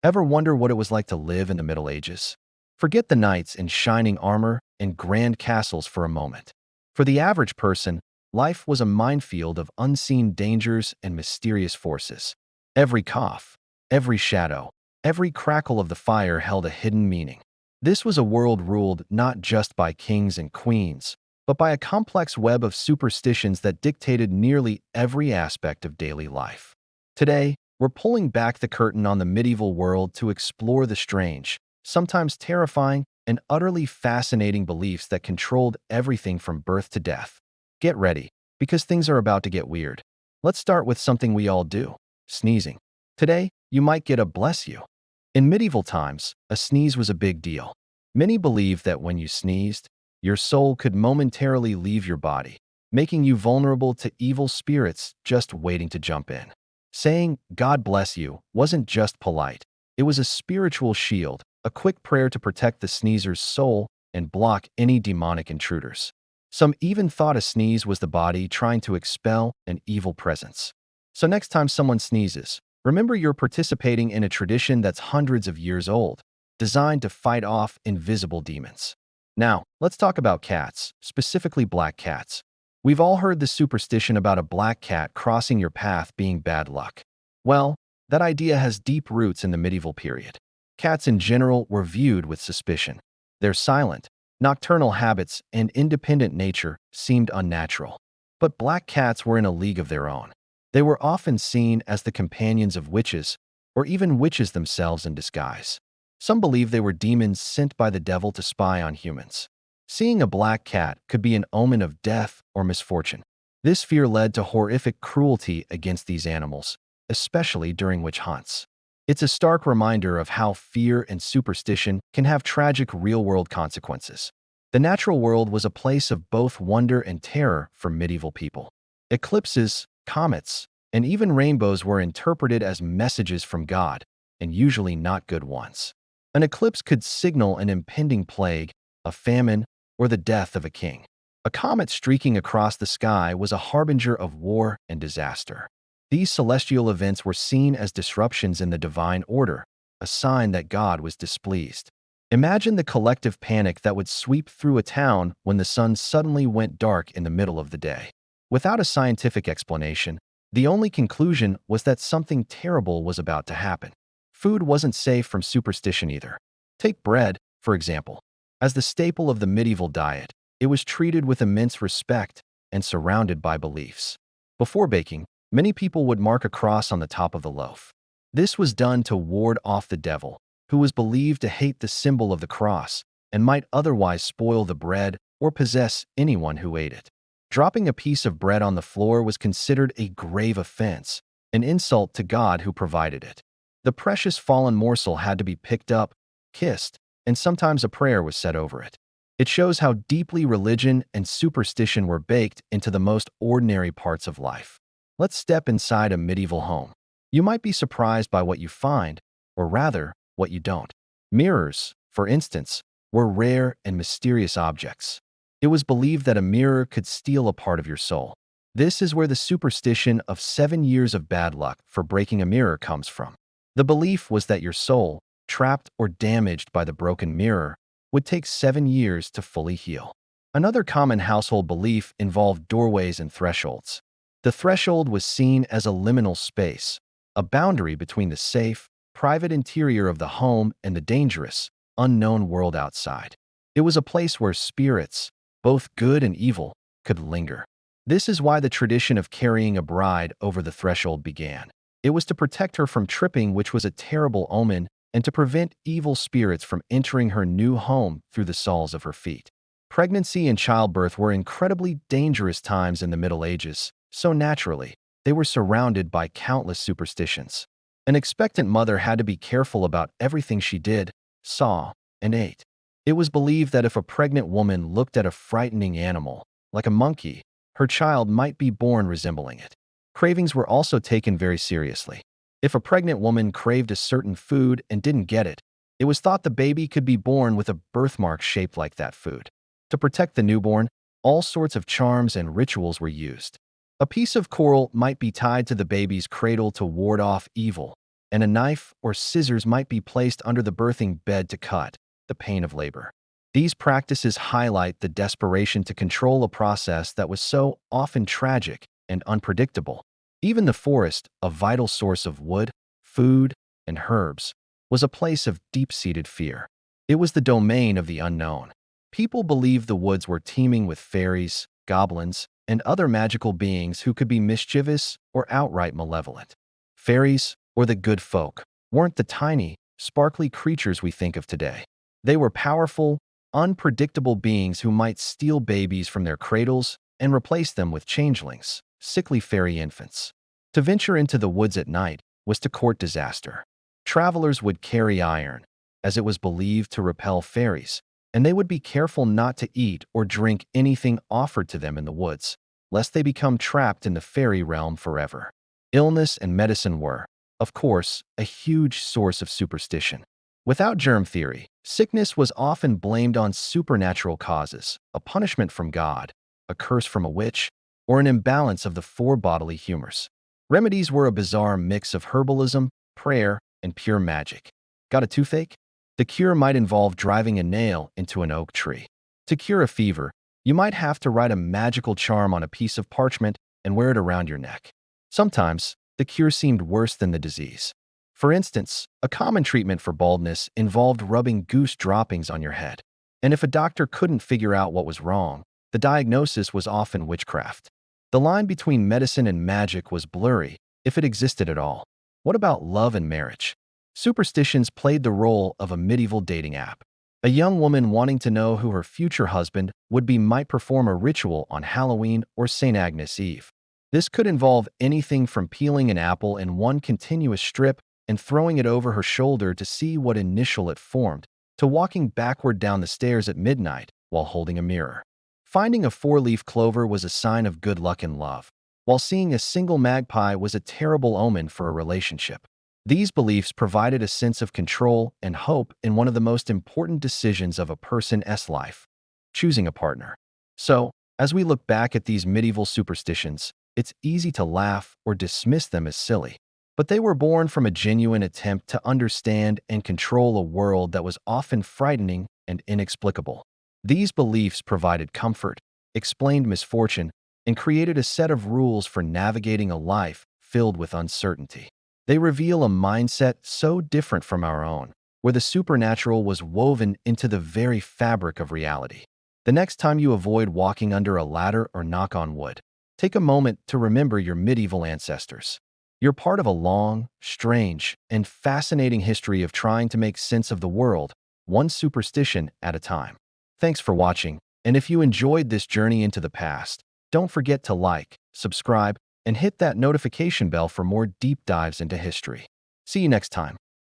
Ever wonder what it was like to live in the Middle Ages? Forget the knights in shining armor and grand castles for a moment. For the average person, life was a minefield of unseen dangers and mysterious forces. Every cough, every shadow, every crackle of the fire held a hidden meaning. This was a world ruled not just by kings and queens, but by a complex web of superstitions that dictated nearly every aspect of daily life. Today, we're pulling back the curtain on the medieval world to explore the strange, sometimes terrifying, and utterly fascinating beliefs that controlled everything from birth to death. Get ready, because things are about to get weird. Let's start with something we all do: sneezing. Today, you might get a bless you. In medieval times, a sneeze was a big deal. Many believed that when you sneezed, your soul could momentarily leave your body, making you vulnerable to evil spirits just waiting to jump in. Saying, "God bless you," wasn't just polite. It was a spiritual shield, a quick prayer to protect the sneezer's soul and block any demonic intruders. Some even thought a sneeze was the body trying to expel an evil presence. So next time someone sneezes, remember you're participating in a tradition that's hundreds of years old, designed to fight off invisible demons. Now, let's talk about cats, specifically black cats. We've all heard the superstition about a black cat crossing your path being bad luck. Well, that idea has deep roots in the medieval period. Cats in general were viewed with suspicion. Their silent, nocturnal habits and independent nature seemed unnatural. But black cats were in a league of their own. They were often seen as the companions of witches, or even witches themselves in disguise. Some believed they were demons sent by the devil to spy on humans. Seeing a black cat could be an omen of death or misfortune. This fear led to horrific cruelty against these animals, especially during witch hunts. It's a stark reminder of how fear and superstition can have tragic real-world consequences. The natural world was a place of both wonder and terror for medieval people. Eclipses, comets, and even rainbows were interpreted as messages from God, and usually not good ones. An eclipse could signal an impending plague, a famine, or the death of a king. A comet streaking across the sky was a harbinger of war and disaster. These celestial events were seen as disruptions in the divine order, a sign that God was displeased. Imagine the collective panic that would sweep through a town when the sun suddenly went dark in the middle of the day. Without a scientific explanation, the only conclusion was that something terrible was about to happen. Food wasn't safe from superstition either. Take bread, for example. As the staple of the medieval diet, it was treated with immense respect and surrounded by beliefs. Before baking, many people would mark a cross on the top of the loaf. This was done to ward off the devil, who was believed to hate the symbol of the cross and might otherwise spoil the bread or possess anyone who ate it. Dropping a piece of bread on the floor was considered a grave offense, an insult to God who provided it. The precious fallen morsel had to be picked up, kissed, and sometimes a prayer was said over it. It shows how deeply religion and superstition were baked into the most ordinary parts of life. Let's step inside a medieval home. You might be surprised by what you find, or rather, what you don't. Mirrors, for instance, were rare and mysterious objects. It was believed that a mirror could steal a part of your soul. This is where the superstition of 7 years of bad luck for breaking a mirror comes from. The belief was that your soul, trapped or damaged by the broken mirror, would take 7 years to fully heal. Another common household belief involved doorways and thresholds. The threshold was seen as a liminal space, a boundary between the safe, private interior of the home and the dangerous, unknown world outside. It was a place where spirits, both good and evil, could linger. This is why the tradition of carrying a bride over the threshold began. It was to protect her from tripping, which was a terrible omen, and to prevent evil spirits from entering her new home through the soles of her feet. Pregnancy and childbirth were incredibly dangerous times in the Middle Ages, so naturally, they were surrounded by countless superstitions. An expectant mother had to be careful about everything she did, saw, and ate. It was believed that if a pregnant woman looked at a frightening animal, like a monkey, her child might be born resembling it. Cravings were also taken very seriously. If a pregnant woman craved a certain food and didn't get it, it was thought the baby could be born with a birthmark shaped like that food. To protect the newborn, all sorts of charms and rituals were used. A piece of coral might be tied to the baby's cradle to ward off evil, and a knife or scissors might be placed under the birthing bed to cut the pain of labor. These practices highlight the desperation to control a process that was so often tragic and unpredictable. Even the forest, a vital source of wood, food, and herbs, was a place of deep-seated fear. It was the domain of the unknown. People believed the woods were teeming with fairies, goblins, and other magical beings who could be mischievous or outright malevolent. Fairies, or the good folk, weren't the tiny, sparkly creatures we think of today. They were powerful, unpredictable beings who might steal babies from their cradles and replace them with changelings, sickly fairy infants. To venture into the woods at night was to court disaster. Travelers would carry iron, as it was believed to repel fairies, and they would be careful not to eat or drink anything offered to them in the woods, lest they become trapped in the fairy realm forever. Illness and medicine were, of course, a huge source of superstition. Without germ theory, sickness was often blamed on supernatural causes, a punishment from God, a curse from a witch, or an imbalance of the four bodily humors. Remedies were a bizarre mix of herbalism, prayer, and pure magic. Got a toothache? The cure might involve driving a nail into an oak tree. To cure a fever, you might have to write a magical charm on a piece of parchment and wear it around your neck. Sometimes, the cure seemed worse than the disease. For instance, a common treatment for baldness involved rubbing goose droppings on your head. And if a doctor couldn't figure out what was wrong, the diagnosis was often witchcraft. The line between medicine and magic was blurry, if it existed at all. What about love and marriage? Superstitions played the role of a medieval dating app. A young woman wanting to know who her future husband would be might perform a ritual on Halloween or St. Agnes Eve. This could involve anything from peeling an apple in one continuous strip and throwing it over her shoulder to see what initial it formed, to walking backward down the stairs at midnight while holding a mirror. Finding a four-leaf clover was a sign of good luck in love, while seeing a single magpie was a terrible omen for a relationship. These beliefs provided a sense of control and hope in one of the most important decisions of a person's life, choosing a partner. So, as we look back at these medieval superstitions, it's easy to laugh or dismiss them as silly. But they were born from a genuine attempt to understand and control a world that was often frightening and inexplicable. These beliefs provided comfort, explained misfortune, and created a set of rules for navigating a life filled with uncertainty. They reveal a mindset so different from our own, where the supernatural was woven into the very fabric of reality. The next time you avoid walking under a ladder or knock on wood, take a moment to remember your medieval ancestors. You're part of a long, strange, and fascinating history of trying to make sense of the world, one superstition at a time. Thanks for watching, and if you enjoyed this journey into the past, don't forget to like, subscribe, and hit that notification bell for more deep dives into history. See you next time.